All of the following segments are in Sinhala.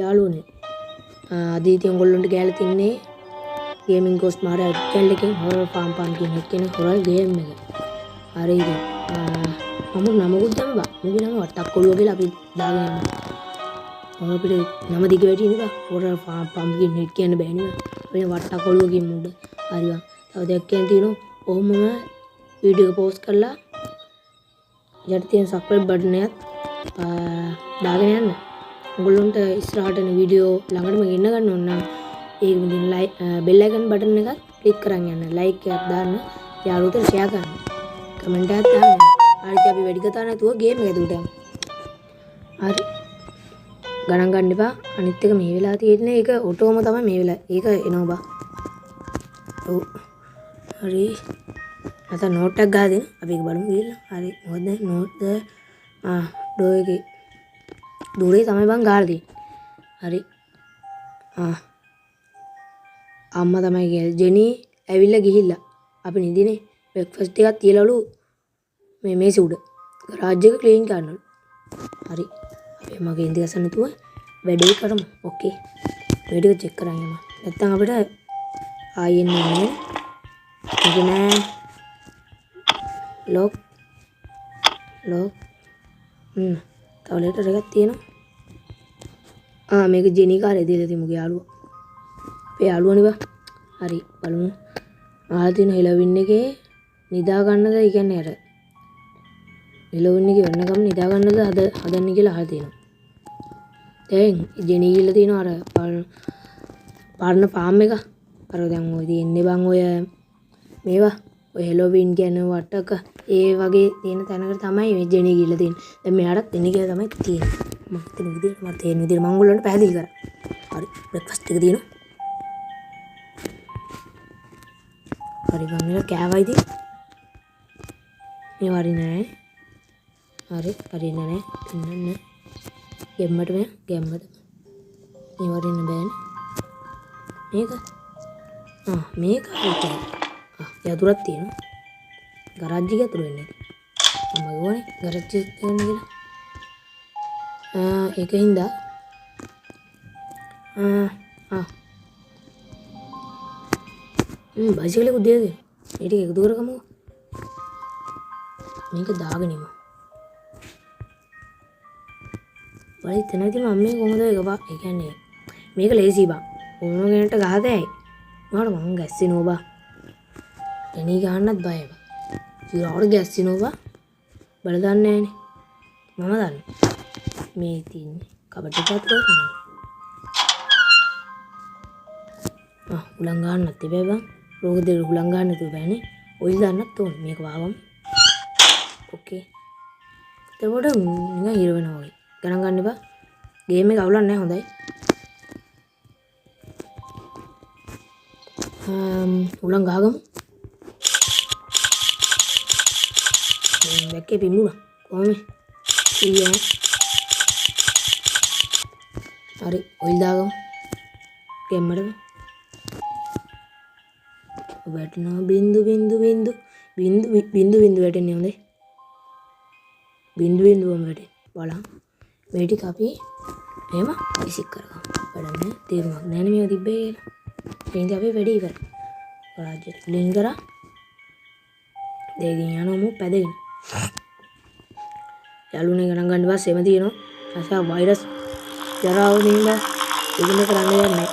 යාළුවනේ අද ඉතින් ඔයගොල්ලන්ට ගෑලා තින්නේ ගේමින් ගෝස්ට් මාරයා channel එකෙන් හොරර් ෆාම් ෆාම් කියන හොරර් ගේම් එක. හරි ඉතින් නමකුත් දැම්ම බා. මුගේ නම වට්ටක් කොළුව කියලා අපි දාගෙන යනවා. අපිට නම දිග වැඩි නේ බා. හොරර් ෆාම් ෆාම් කියන බෑනේ බා. අපේ වට්ටක් කොළුව කියන මුඩ. හරි බා. තව දෙයක් කියන්න තියෙනවා. ඔහොමම වීඩියෝ එක පෝස්ට් කරලා යට තියෙන සබ්ස්ක්‍රයිබ් බටන් එකත් දාගෙන යන්න. ඔයගොල්ලන්ට ඉස්සරහට එන වීඩියෝ ළඟටම ගෙන්න ගන්න ඕන නම් ඒක විදිහින් ලයික් බෙල් අයිකන් බටන් එකත් ක්ලික් කරන් යන්න. ලයික් එකක් දාන්න, යාළුවෝට ෂෙයා කරන්න. කමෙන්ට් එකක් දාන්න. හරි අපි වැඩි කතා නැතුව ගේම් එක දුටම. හරි. ගණන් ගන්න එපා. අනිත් එක මේ වෙලාව තියෙන්නේ ඒක ඔටෝම තමයි මේ වෙලාව. ඒක එනවා බා. ඔව්. හරි. නැත්නම් නෝට් එකක් ගහලා දෙන්න. අපි ඒක බලමු ගිහලා. හරි. මොකද නෝට් ඩෝ එකේ දුරේ තමයි බං ගාලා තියෙන්නේ. හරි. අම්මා තමයි කියන්නේ. ජෙනි ඇවිල්ලා ගිහිල්ලා. අපි නිදිනේ. බ්‍රෙක්ෆාස්ට් ටිකක් තියලාලු මේ මේසෙ උඩ. ගරාජ් එක ක්ලීන් කරනලු. හරි. අපි මගේ ඉඳි ගසන්න නැතුව වැඩේ කරමු. ඕකේ. වැඩේ චෙක් කරන් යමු. නැත්තම් අපිට ආයෙත් නෑ. ඒක නෑ. ලොක්. තව ලෙටර් එකක් තියෙනවා. මේක ජෙනි කාර්යය දීලා තියමු යාළුවා. අපේ යාළුවනේ බා. හරි බලමු. ආලා තියෙන හෙලවින් එකේ නිදා ගන්නද ඒ කියන්නේ අර හෙලවින් එකේ වෙනකම් නිදා ගන්නද හදන්නේ කියලා අහලා තියෙනවා. දැන් ජෙනි ගිහලා තියෙනවා අර පරණ ෆාම් එක. අර දැන් ඔය තියෙන්නේ බං ඔය මේවා ඔය හෙලෝවින් කියන වටක ඒ වගේ තියෙන තැනකට තමයි මේ ජෙනි ගිහලා තියෙන්නේ. දැන් මෙයාටත් එන්නේ කියලා තමයි තියෙන්නේ. මම හිතන විදිහට මට තේරෙන විදිහට මම ඔයගොල්ලන්ට පැහැදිලි කරා. හරි බ්‍රෙක්ෆාස්ට් එක දිනු. හරි බං මෙල කෑවයිද? මේ වරි නෑ. හරි නෑ. තින්නන්නේ. ගෙම්මට මේ ගෙම්මද. මේ වරි නෑ බෑනේ. මේක හරි. යතුරක් තියෙනවා. ගරාජ් එක ඇතුළේ වෙන්නේ. මම ගෝනේ ගරාජ් එක තියෙන කියලා. ඒකින්ද බයිසිකලෙක උදේද මේ ටික එකතු කරගමු. මේක දාගෙන ඉමු. බලයි තනදී මම මේ කොහොමද ඒක බා. ඒ කියන්නේ මේක ලේසි බා. ඕන කෙනෙක්ට ගහතයි. මට මං ගැස්සිනෝ බා. එනී ගහන්නත් බයයි බා. ඉතින් ගැස්සිනෝ බා. බල දන්නේ නැහනේ. මම දන්නේ. මේ තියෙන්නේ කබඩ් එක අතර. උලං ගන්නත් තිබේ බං. රෝග දෙක උලං ගන්න නැතුව බෑනේ. ඔයිල් දාන්නත් ඕනේ. මේක වාවම. ඕකේ. එතකොට නිකන් හිර වෙනවා වගේ. ගණන් ගන්න එපා. ගේම් එක අවුලක් නැහැ හොඳයි. උලං ගහගමු. දැක්කේ පිම්මුණා. කොහොමද? ඊයේ. හරි ඔයිල් දාගමු. ගෙම්මඩම. වැටෙනවා බින්දු වැටෙන්නේ හොඳයි. බින්දුවම වැටෙන්නේ. බලන්න. මේ ටික අපි එහෙම විසික් කරගමු. වැඩන්නේ තේරුමක් නැහැ මේක තිබ්බේ කියලා. එහෙනම් අපි වැඩි ඉවරයි. රාජ්‍යයට ක්ලීන් කරා. දෙකින් යනමු පැදගෙන. යාළුවනේ ගණන් ගන්න බස් එම තියෙනවා. අසා වෛරස් ජරාව නින්ද ඉගෙන කරන්න යන්නේ.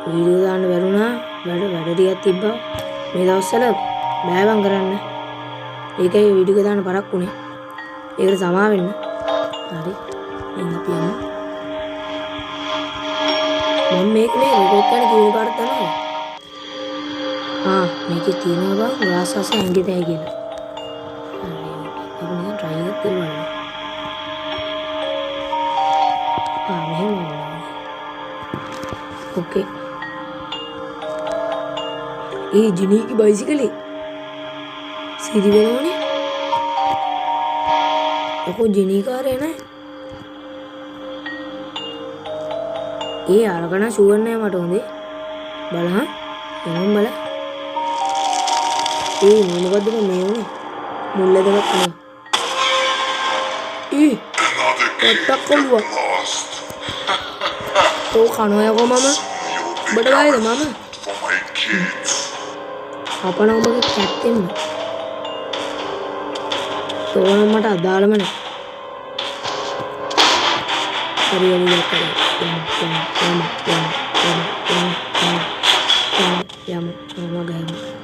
වීඩියෝ දාන්න බැරුණා. වැඩ ටිකක් තිබ්බා. මේ දවස්වල බෑවම් කරන්න. ඒකයි වීඩියෝ දාන්න පරක් වුණේ. ඒකට සමා වෙන්න. හරි. එන්න අපි යමු. මම මේකනේ රෙකෝඩ් කරන කීන පාරක් තමයි. මේකේ තියෙනවා බං රාසස ඇඟිතයි කියලා. අපි try එකක් කරනවා. මෙහෙම වෙනවා. ඕකේ. ඒ ජිනීගේ බයිසිකලේ සිරි වෙනවනේ. ඔකෝ ජිනී කාරේ නෑ. ඒ අරගෙන ෂුවර් නෑ මට හොඳේ. බලහන්. එනම් බල. මොනවද මේ උනේ? මුල්ල දෙකක් නේ. පොට්ටක් කොළුවා. තෝ කනවා යකෝ මම ඔබට බයද මම අපන ඔබගේ කැත්තෙන්න තෝනම් මට අදාළම නෑ හරි හරි යම ගහමු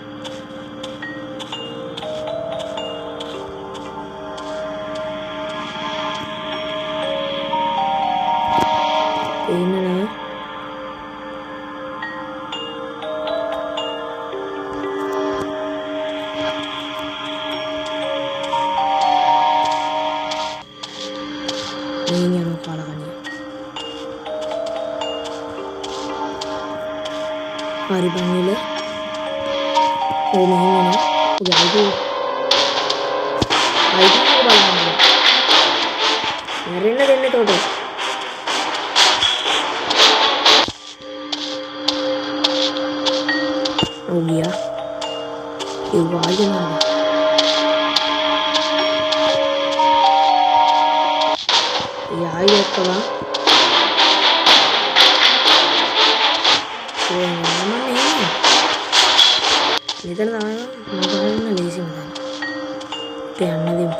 පේන්නේ නෑ මේ යනවා කාලකණිය හරි බංගල මෙහෙම යනවා ඔගේ අයිති බලන්න මැරෙන්න දෙන්නේ තෝට ඔගියා ඒ වාජනවා ආයි දැක්කවා මෙතන තමයි මම බලන්න ලේසිම තමයි යන්න දෙමු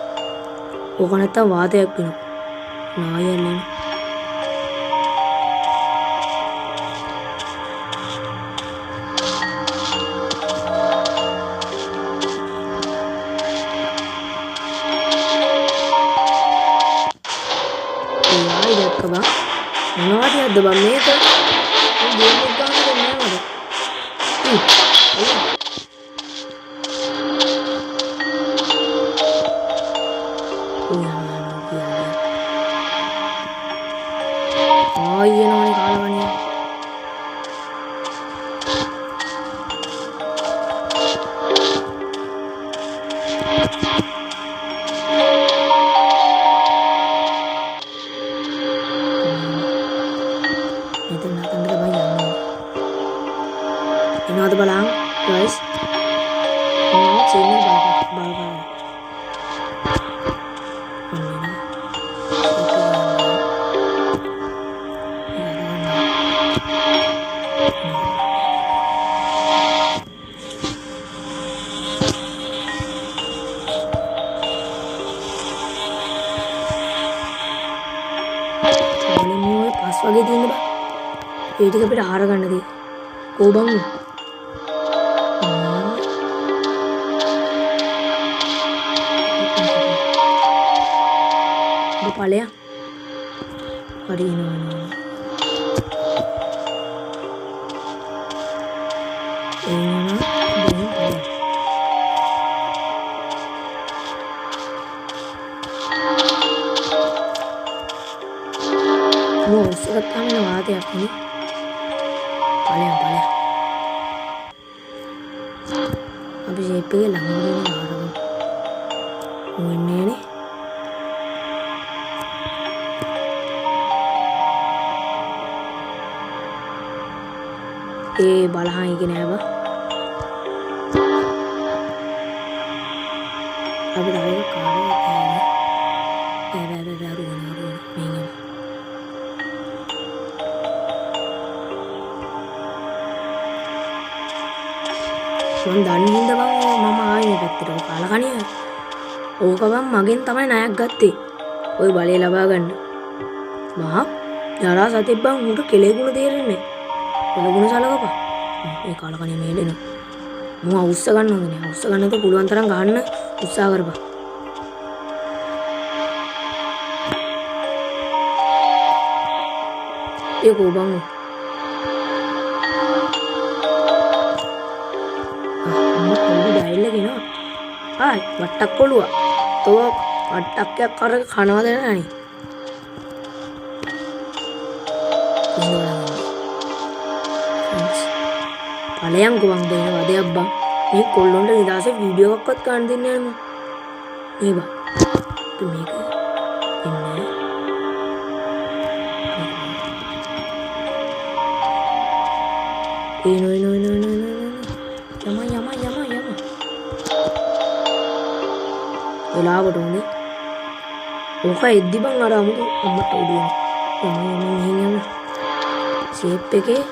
ඕක නැත්තම් වාතයක් වෙනවා නායන්නේ මොනවද යද්ද බං මේක ගේම් එක ගන්න දෙන්නේ නෑ මට ආයෙනවනේ කාලවණිය එනවාද බලන්න guys මම චීනේ බලන්න පස් වගේ තියෙන බා ඒ ටික අපිට ආහාර ගන්න දෙයි කොබන් පලයා හරිනවා ඔස්සගත්තාම වාතයක් නේ පලයා අපි ෂේප් එකේ ළඟම වෙන ආරම මොන්නේ ඒ බලහන් ඉගෙන ආවා අපි තමයි කාරේ බෑ රුවන මේක මම දන්නේ හින්දා බං මම ආයේ මේ පැත්තට කාලකණිය ඕක බං මගෙන් තමයි ණයක් ගත්තේ ওই බලය ලබා ගන්න මහා ජරා සතෙක් බං උන්ට කෙලෙගුණ තේරෙන්නේ කෙලෙගුණ සලකපන් මේ කාලකණිය මේ දෙන මම අවුස්ස ගන්න ඕනේ නේ අවුස්ස ගන්න તો පුළුවන් තරම් ගන්න උත්සාහ කරපන් ඒකෝ බං ආයි වට්ටක් කොළුවා තෝ වට්ටක්යක් කර කනවද නැණි පලයන් ගොවන් දෙන වදයක් බං මේ කොල්ලොන්ට නිදාසේ වීඩියෝ එකක්වත් ගන්න දෙන්නේ නැහැ නේ බං මේක ඉන්නේ ඒ නෝ යම වෙලාවට උනේ ඕක එද්දි බං අර අමුතු අම්මට උඩින් යම ෂේප් එකේ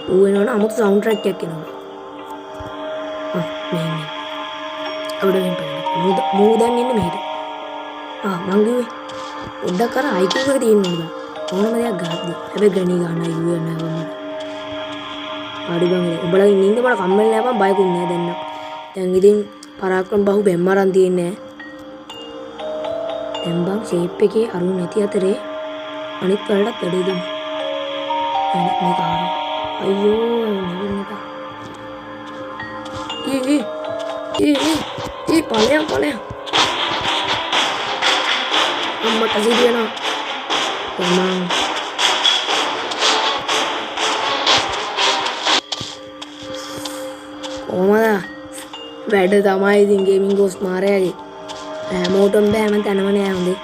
ඌ එනවනේ අමුතු සවුන්ඩ් ට්‍රැක් එකක් එනවා. මෙහෙම. අවුඩ වෙන්න බලන්න. මූ දැන් ඉන්නේ මෙහෙට. මං කිව්වේ පොඩ්ඩක් අර IQ එක තියෙන්න ඕන බං. ඕනම දෙයක් ගහද්දි. හැබැයි ගණී ගන්න IQ එක නෑ බං. ආඩි බං උඹලා ඉන්නේ මට කම්මැලි නෑ බං බයකුත් නෑ දැන් නම්. දැන් ඉතින් පරාක්‍රම බහු බැම්මරන් තියෙන්නේ නෑ. දැන් බං ෂේප් එකේ අරු නැති අතරේ අනිත් වලටත් වැඩේ දෙමු. අනිත් මේක ආවා. අයියෝ නෙවෙන්න එපා. ඵලයන් අම්මට සිරියනවා මම කොහමද වැඩ තමයි ඉතින් ගේමින් ගෝස් මාරයාගේ හැමෝටම බෑ හැම තැනම නෑ හොඳේ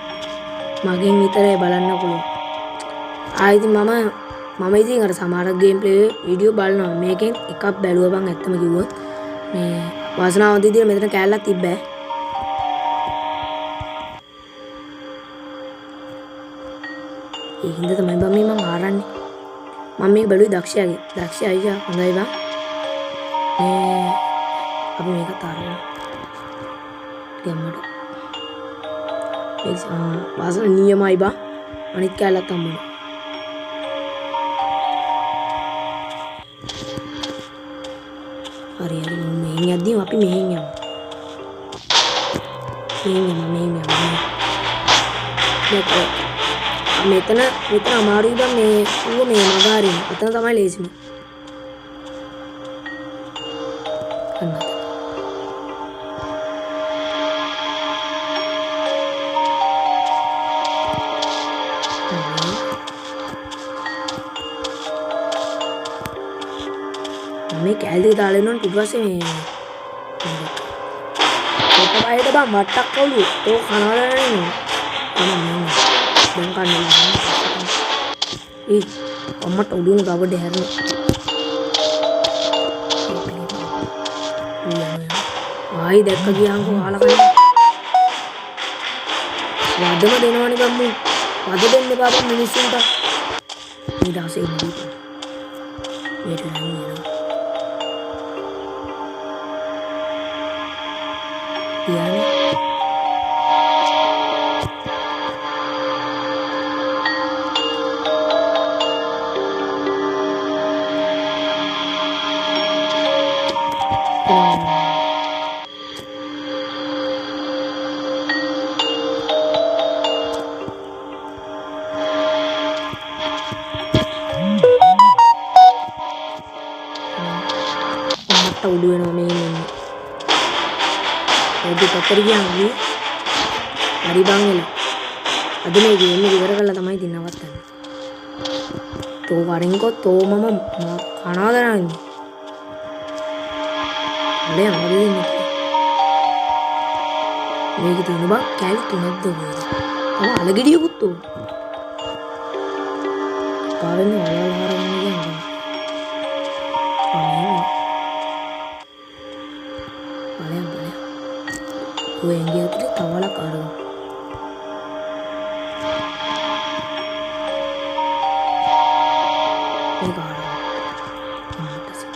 මගෙන් විතරයි බලන්න පුළුවන් ආයිතින් මම ඉතින් අර සමහර ගේම් ප්ලේ වීඩියෝ බලනවා මේකෙන් එකක් බැලුවා බං ඇත්තම කිව්වොත් මේ වාසනාවන්ත විදියට මෙතන කෑල්ලක් තිබ්බෑ ඒකින්ද තමයි බං මේ මම ආරන්නේ මම මේක බැලුවේ දක්ෂ අයියා හොඳයි බං මේ අපි මේකත් ආරමු ගම්මට වාසන නියමයි බං අනිත් කෑල්ලක් හම්බුණා හරි මෙහෙන් යද්දී අපි මෙහෙන් යමු. මෙතන අමාරුයි බං මේ ඌව මේ මග හරින. එතන තමයි ලේසිම. මේ කැලේ දාලා ඉන්නොත් ඊට පස්සේ මේ කොට බයිද බං වට්ටක් කවුලු තෝ කනවල නෙන්නේ දැන් කන්නේ අම්මට උඩුම ගබඩ හැරෙන ආයි දැක්ක ගියාන්කෝ කාලා කන්නේ වදම දෙනවනේ බම්මු වද දෙන්න එපා බං මිනිස්සුන්ට මේ දවසේ ඉන්නේ මේක නෑ Yani tahu dua nama ini jadi පතර ගියාගේ හරි බං එන අද මේ ගේම් එක ඉවර කරලා තමයි ඉතින් නවත්තන්නේ තෝ වරින්කෝ තෝ මම කනවා දරන්නේ අනේ අමරේ දෙන්නේ මේක තියෙන බං කැලි තුනක්ද වගේ තම අලගෙඩියකුත් තෝ පාවෙන්නේ වලවල් හරවන්න කියන්නේ gue yang dia tuh tawalak aduh ini kau aduh mana sih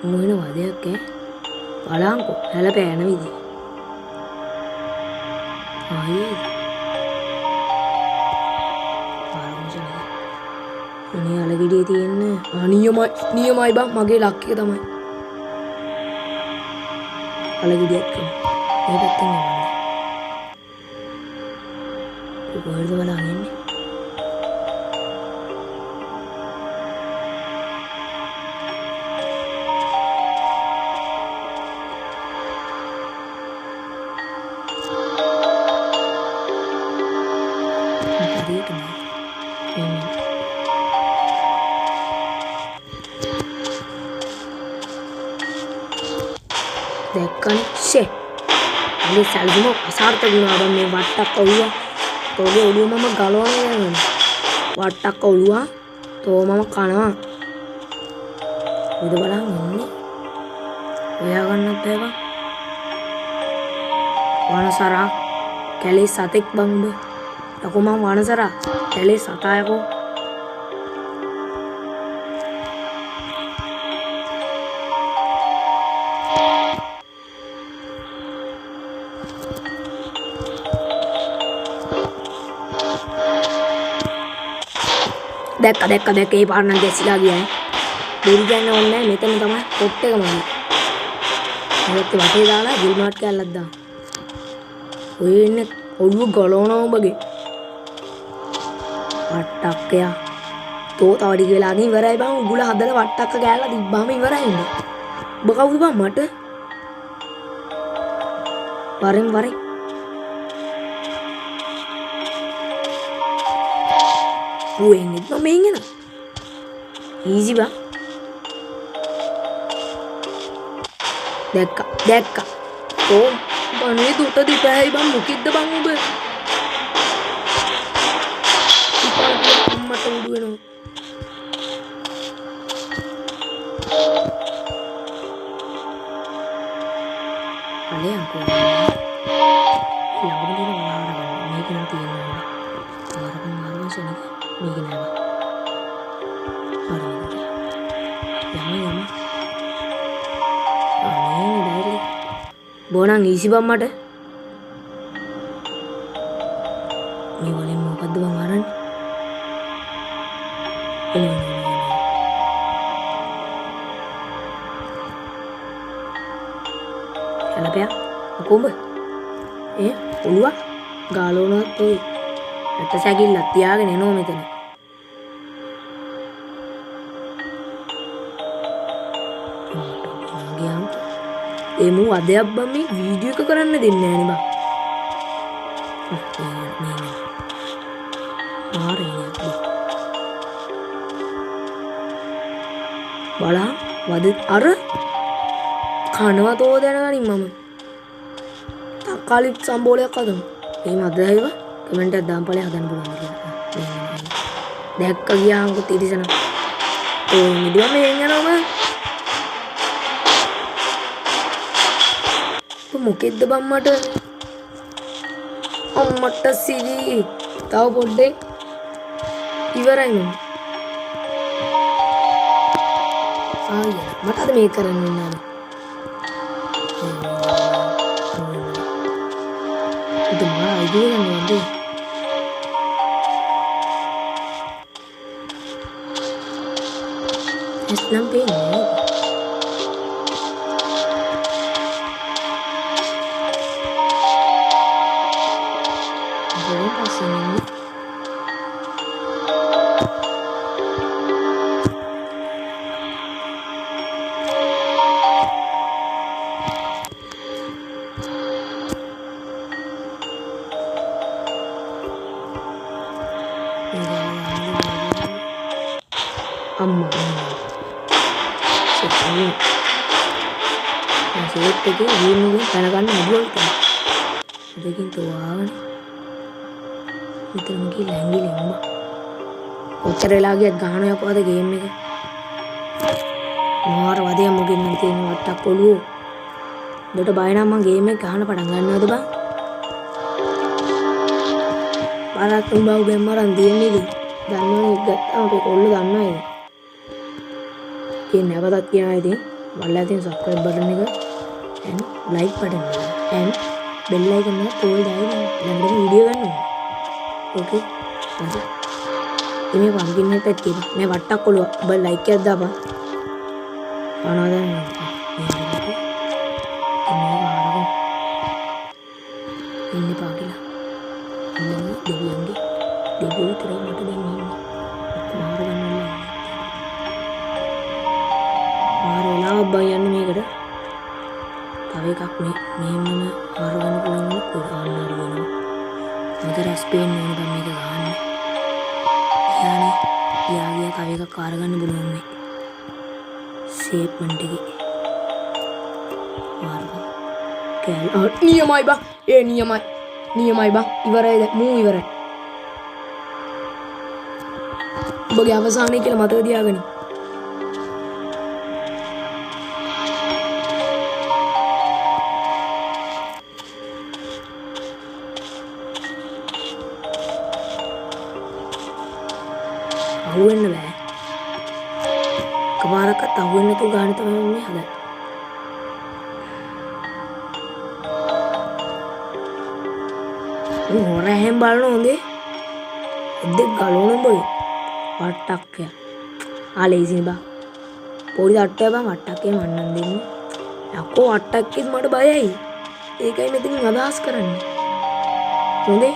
mau ini wadah ke balangku hela pena vidi ayo මේ අලගෙඩියේ තියෙන නියමයි බං මගේ ලක් එක තමයි අලගෙඩියක් මේ පැත්තෙන් යන්නේ කොහෙද බලන්නේ දැක්කනේ ෂේ මගේ සැලසුම අසාර්ථක වුණා. බං මේ වට්ටක් ඔළුවා. තෝගේ ඔළුව මම ගලවන්න යනවා. වට්ටක් ඔළුවා. තෝ මම කනවා. උද බලන් ඉන්නේ. ඔයා ගන්නත් බෑ බං. වනසරා කැලේ සතෙක් බං උඹ. යකෝ මම වනසරා කැලේ සතා යකෝ. දැක්ක ඒ පාර නම් ගැසිලා ගියා. දෙවි ගන්න ඕනේ නැහැ. මෙතන තමයි පොට් එක මගේ. මේකත් වටේ දාලා ගිල් මාට් කැල්ලක් දාන්න. ඔය ඉන්නේ ඔළුව ගලවනවා උඹගේ. වට්ටක්කයා. තෝ තව ටික වෙලාවකින් ඉවරයි බං. උගුල හදලා වට්ටක්ක කෑල්ලා තිබ්බාම ඉවරයි ඉන්නේ. ඔබ කවුද බං මට? වරෙන් වරේ. Bueng itu mainin lah. Easy bang. Dekka. Oh, bang itu tadi pahai bang mukit dah bang ube. Ipal dia amat tahu dua no. Kalian aku. Yang penting orang ini nanti yang orang sini. මේක නෑ හරි යම අනේ ඩයිලි බෝනන් ඊසි බම් මට මේ වලින් මොකද්ද බං අරන්නේ කලපයා කොඹ ඔළුව ගාලෝනත් ඔය ඇට සැකිල්ලක් තියාගෙන එනවා මෙතන. එමු අදයක් බම් මේ වීඩියෝ එක කරන්න දෙන්නේ නැහැ නේ බං. බලන්න වද අර කනවා තෝ දැනගනින් මම. තක්කාලි සම්බෝලයක් හදමු. එහෙම අදයිව කමෙන්ට් එකක් දාන්න ඵලයක් හදන්න පුළුවන් කියලා. දැක්ක ගියාම තිරිසන. ඔය වීඩියෝ මෙහෙන් යනවා. මොකෙද්ද බම් මට? අම්මට සිරි. තව පොඩ්ඩේ ඉවරයි මම. මට අද මේක කරන්න ඕන. itu malah itu kan nanti nampi ini belum pasti ini amma sekali masih itu ini karena kan mobil kan ada gitu awan itu mungkin lagi lembah kotor lagi gano ya pada game ini mar wadi mungkin nanti ini watak polu itu bayar nama game gano pada gano itu bang para tumbau gameran dia ini gano ikat apa polu gano ini නැවතත් කියනවා ඉතින් වල්ලා තියෙන subscribe button එක and like button එක and bell icon එක all දාලා ළඟට වීඩියෝ ගන්න ඕනේ. ඕකේ. හරි. මේ pumpkin එකක් තියෙනවා. මේ වට්ටක් ඔළුව. ඔබ like එකක් දාපන්. කනවා දැන්. ඉන්නේ පාගිලා. ඉන්නේ දෙවියන්ගේ දෙවියෝ විතරයි මට දැන් ඉන්නේ. මාර ගන්නවා. බං යන්නේ මේකට තව එකක් මෙහෙමම හරවන්න පුළුවන් කොට ආන්න හරි වෙනවා මට රස්පේන් ඕන බං මේක ගන්න යානේ යාගේ තව එකක් අරගන්න පුළුවන් මේ සේප්මන්ට් එකේ මාර්ග නියමයි බං. නියමයි බං. ඉවරයි දැන්. මූ ඉවරයි. ඔබගේ අවසානයේ කියලා මතක තියාගනි. අහුවෙන්න බෑ. කවරකට අහුවෙන්න නැතුව ගන්න තමයි මේ හදන්නේ. හොර හැම් බලන හොඳේ. එද්දෙක් ගලවන බොයි. වට්ටක් ය. ආලේසින බා. පොඩි අට්ටය බං වට්ටක්කේ මන්නන් දෙන්නේ. යකෝ වට්ටක්කෙත් මට බයයි. ඒකයි මෙතනින් අදහස් කරන්නේ. හොඳේ.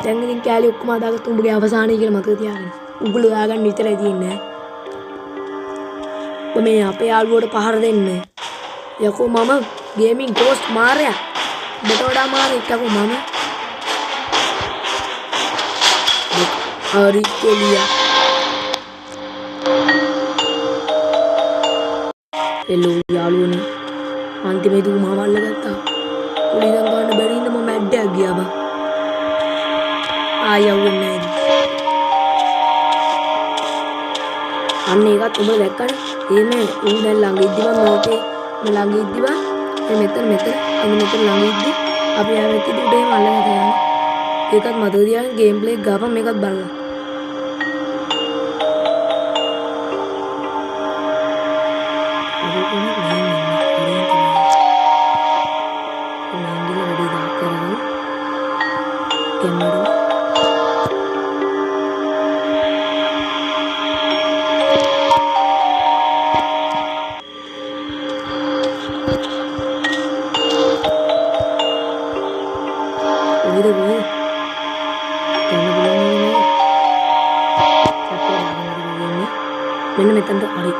දැන් ඉතින් කෑලි ඔක්කොම අදාගත්ත උඹගේ අවසානයේ කියලා මතක තියාගන්න. උගල දාගන්න විතරයි තියෙන්නේ. ඔබ මේ අපේ යාළුවට පහර දෙන්න. යකෝ මම ගේමින් ගෝස්ට් මාරයා. ඔබට වඩා මාරෙක් යකෝ මම. හරි කෙලියා. එළු යාළුවනේ. අන්තිමේදී මම අල්ලගත්තා. උලින් ගන්න බැරි ඉන්න මම මැඩ්ඩයක් ගියා බං. ආයෙන්නේ නැහැ. අන්න ඒකත් ඔබ දැක්කනේ. එහෙම ඌ දැන් ළඟ ඉද්දි මම මේකේ ළඟ ඉද්දි බා මෙතන ළඟ ඉද්දි අපි ආවෙත් උඩේම අල්ලගෙන යනවා. ඒකත් මතක තියාගන්න ගේම් ප්ලේ ගාපන් මේකත් බලන්න. මෙන්න මෙතනට හරි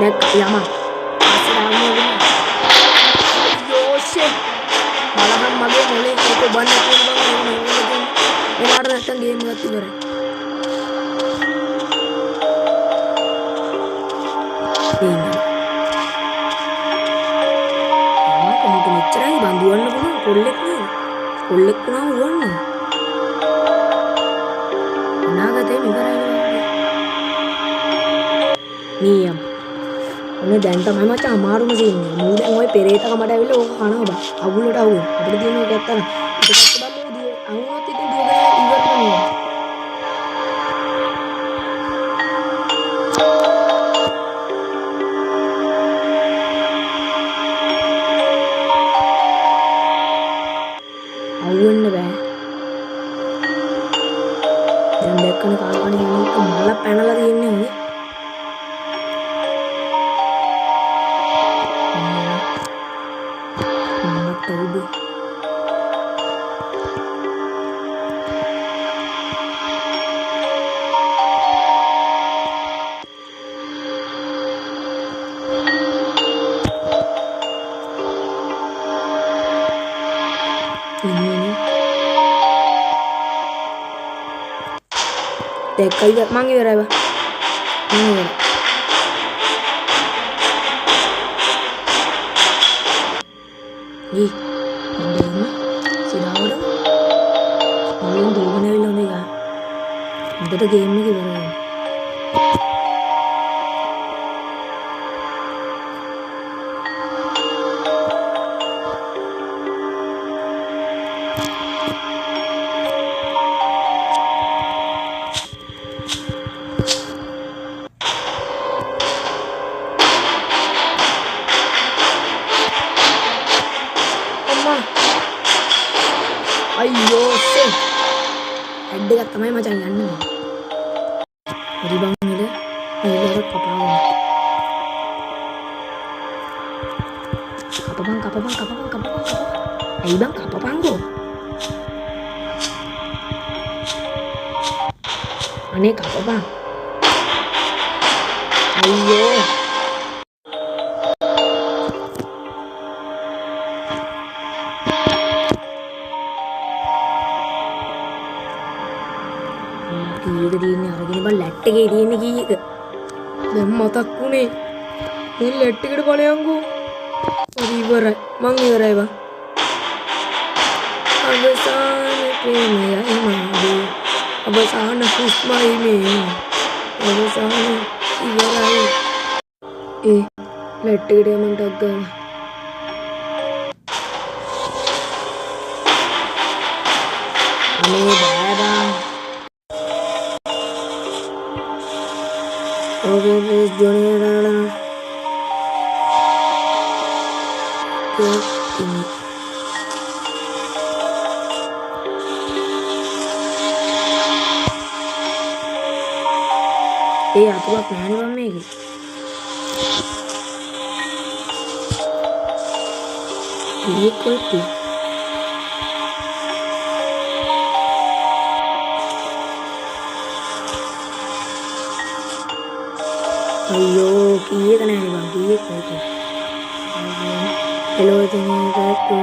දැක් යම යෝෂේ බලහන් මගේ මොලේ ඒක බන්න පුළුවන් එයාට නැත්තම් ගේම් එකක් ඉවරයි. කොහොමද මෙච්චරයි බඳුවන්න පුළුවන් කොල්ලෙක් නේද? කොල්ලෙක් වුණාම වුණා. අනාගතේ ඉවරයි නියම්. ඔන්න දැන් තමයි මචං අමාරුම සීන්නේ. මූ දැන් ওই පෙරේතකමට ඇවිල්ලා ඕක කනවා බා. අවුලට අවුල්. අපිට තියෙන එක ඇත්තන. ඒකත් බා මූ දිය. අහුනොත් ඉතින් දුවගෙන ඉවරද නේද? අවුන්න බෑ. දැන් දැක්කනේ කාලකණි යනකොට මල පැනලා තියන්නේ හොඳේ. Dekay mangga berapa? Mangga. Nih, ini sudah ada. Mungkin dulu mana bilang nih kan? Ada game nih gimana? අයියෝ සේ ඇඩ් එකක් තමයි මචං යන්නේ. හරි බං නේද? මේක කපාගන්න. කපපන්. ඇයි බං කපපන්කෝ? අනේ කපපන්. අයියෝ කීයක තියෙන්නේ අරගෙන බං ලැට් එකේ තියෙන්නේ කීයක දැන් මතක් වුණේ මේ ලැට් එකට බලයන්කෝ හරි ඉවරයි මං ඉවරයි බං අවසාන ප්‍රේමයයි මාගේ අවසාන හුස්මයි මේ අවසාන ඉවරයි ලැට් එකට යමන් ටක් ගාලා අනේ බෑ බං Okay, please join me. අතුවක් නෑනේ බං මේකේ. ඒක කොහෙද? අයියෝ කීයක නෑනේ බං කීයක කොහෙද? Hello, can you guys go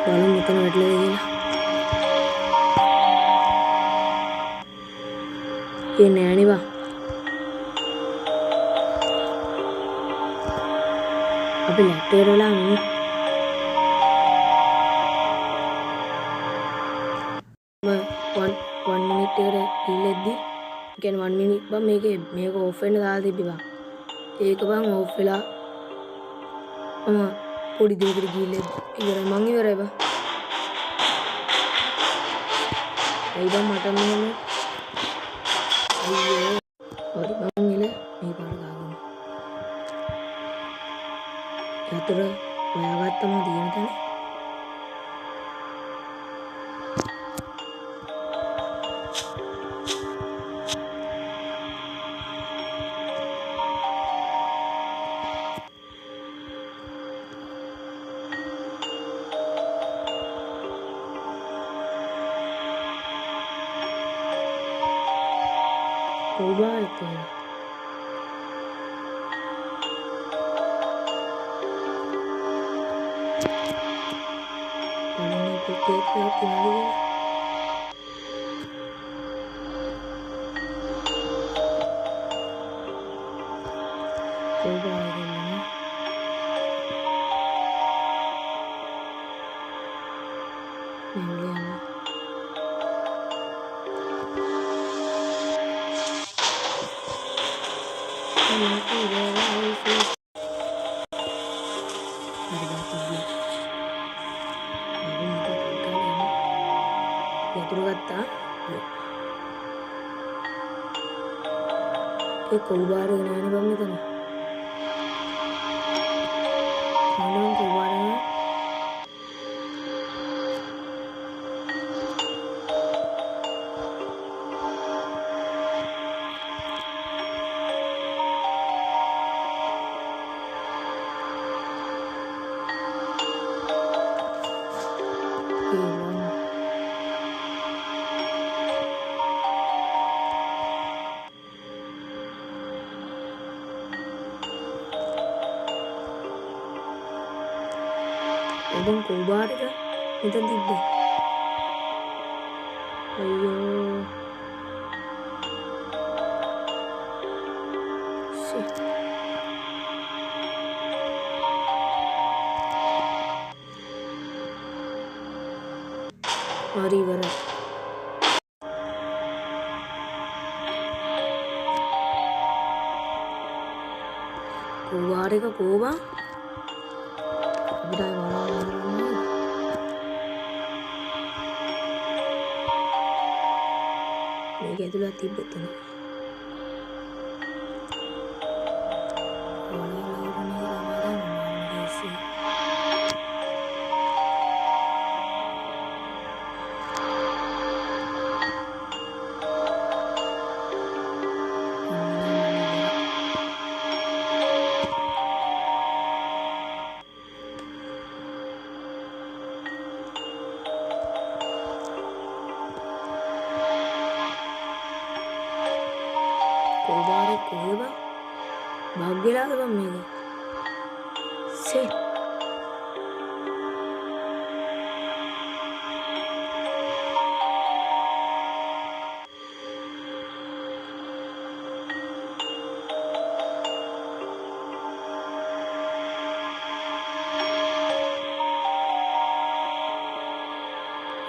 බලමු මෙතන වැටලාද කියලා. ඒ නෑනේ බං. අපි ලැට් එකට වෙලා නේ. one minute එකට ඉල්ලෙද්දි කියන්නේ 1 minute බං මේක ඕෆ් වෙන්න දාලා තිබ්බේ බං. ඒක බං ඕෆ් වෙලා පොඩි දෙයකට ගිහිල්ලා ඉවරයි මං ඉවරයි බං. ඇයි බං මට මෙහෙම අයියෝ හරි බං ඉල මේ පාර ගාගමු. යතුර හොයාගත්තම තියෙන තැන කොහොමද ඒක? බලන්න පිටේ තියෙනවා. යතුරු ගත්තා. ඒ කොල්බාර නෑනේ බම් මෙතන. මොනවා කොල්බාර නෑ. Abang kobar ka? Minta tiba. Ayo. Shit. Mari berat. Kobar ka kobar? Udah මේක ඇතුළත් තිබ්බොත් තමයි. කොහොමද කොහෙද භාග්‍යලාද බම් මේක සේ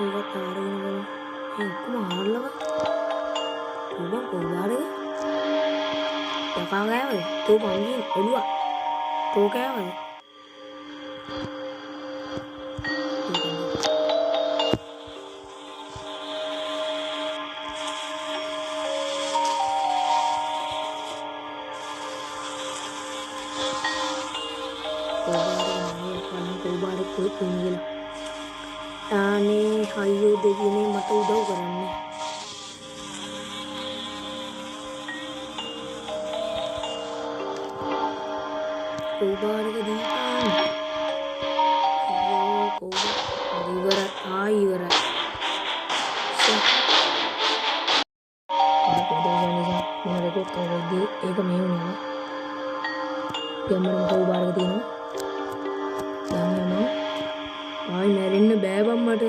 ඒවත් ආරගෙන බලමු ඒ ඔක්කොම ආරලව උඹ කොහොමද යකා ගෑවද තෝ පංගින් ඔළුවා තෝ කෑවද කොහොමද කොහෙද කියලා අනේ අයියෝ දෙවියනේ මට උදව් කරන්න කොහොමද දීපන් අයියෝ කොහොමද ඉවරයි මම රෙකෝඩ් කරද්දී ඒක මේ වුණා යම්මනම් කොහොමද තියෙනවා දැන් යනවා ආයි මැරෙන්න බෑ බම් මට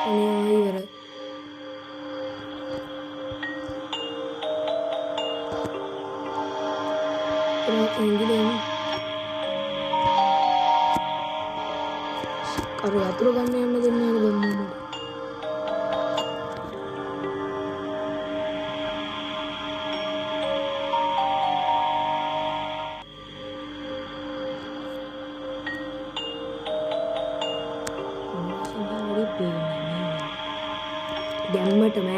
අනේ ආයි ඉවරයි එංගිලේම අර යතුරු ගන්න යන්න දෙන්නේ නැහැ බම්මට දැම්මටම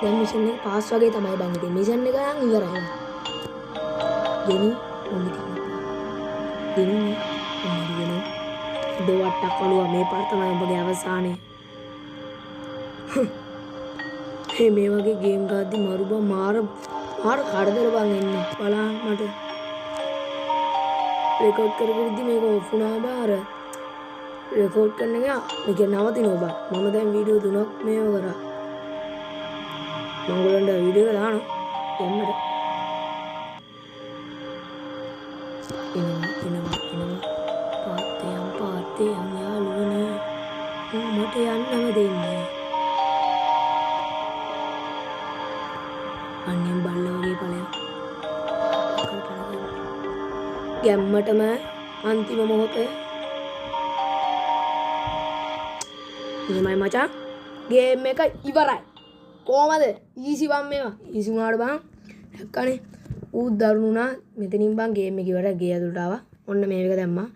දැන් මිෂන් එක පාස් වගේ තමයි බං ඉතින් මිෂන් එක නම් ඉවරයි ගෙනි ඔන්න දෙන්නේ ඔන්න දෙවට්ටක් වලුවා මේ පාර තමයි ඔබගේ අවසානය මේ වගේ ගේම් ගාද්දි මරු බං මාර කරදර බං එන්නේ බලන්න මට රෙකෝඩ් කරපෙද්දි මේක ඔෆ් වුණා බාර රෙකෝඩ් කරන එක මේක නවතිනවා බං මම දැන් වීඩියෝ 3ක් මේව කරා මම ඔයගොල්ලන්ට වීඩියෝ එක දානවා එන්නට එනවා පාත්තේ යම් යාළුවනේ මට යන්නම දෙන්නේ අන්නේ බල්ලා වගේ ඵලයක් ගැම්මටම අන්තිම මොහොතේ ඉතින්මයි මචං ගේම් එක ඉවරයි කොහමද ඊසි බම් මේවා ඊසි වුණාට බං හැක්කනේ ඌත් දරුණුනා මෙතනින් බං ගේම් එක ඉවරයි ගේ ඇතුළට ආවා ඔන්න මේක දැම්මා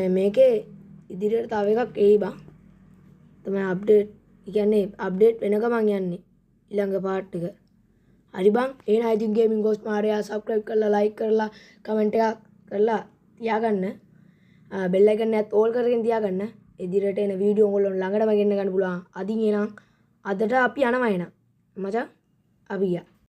මේකේ ඉදිරියට තව එකක් එයි බං තමයි අප්ඩේට් කියන්නේ අප්ඩේට් වෙන ගමන් යන්නේ ඊළඟ පාර්ට් එක හරි බං එහෙනම් ඉතින් ගේමින් ගෝස් මාරයා සබ්ස්ක්‍රයිබ් කරලා ලයික් කරලා කමෙන්ට් එකක් කරලා තියාගන්න බෙල් අයිකන් එකත් ඕල් කරගෙන තියාගන්න ඉදිරියට එන වීඩියෝ ඔයගොල්ලෝ ළඟටම ගෙන්න ගන්න පුළුවන් අදින් එනම් අදට අපි යනවා එනම් මචං අපි ගියා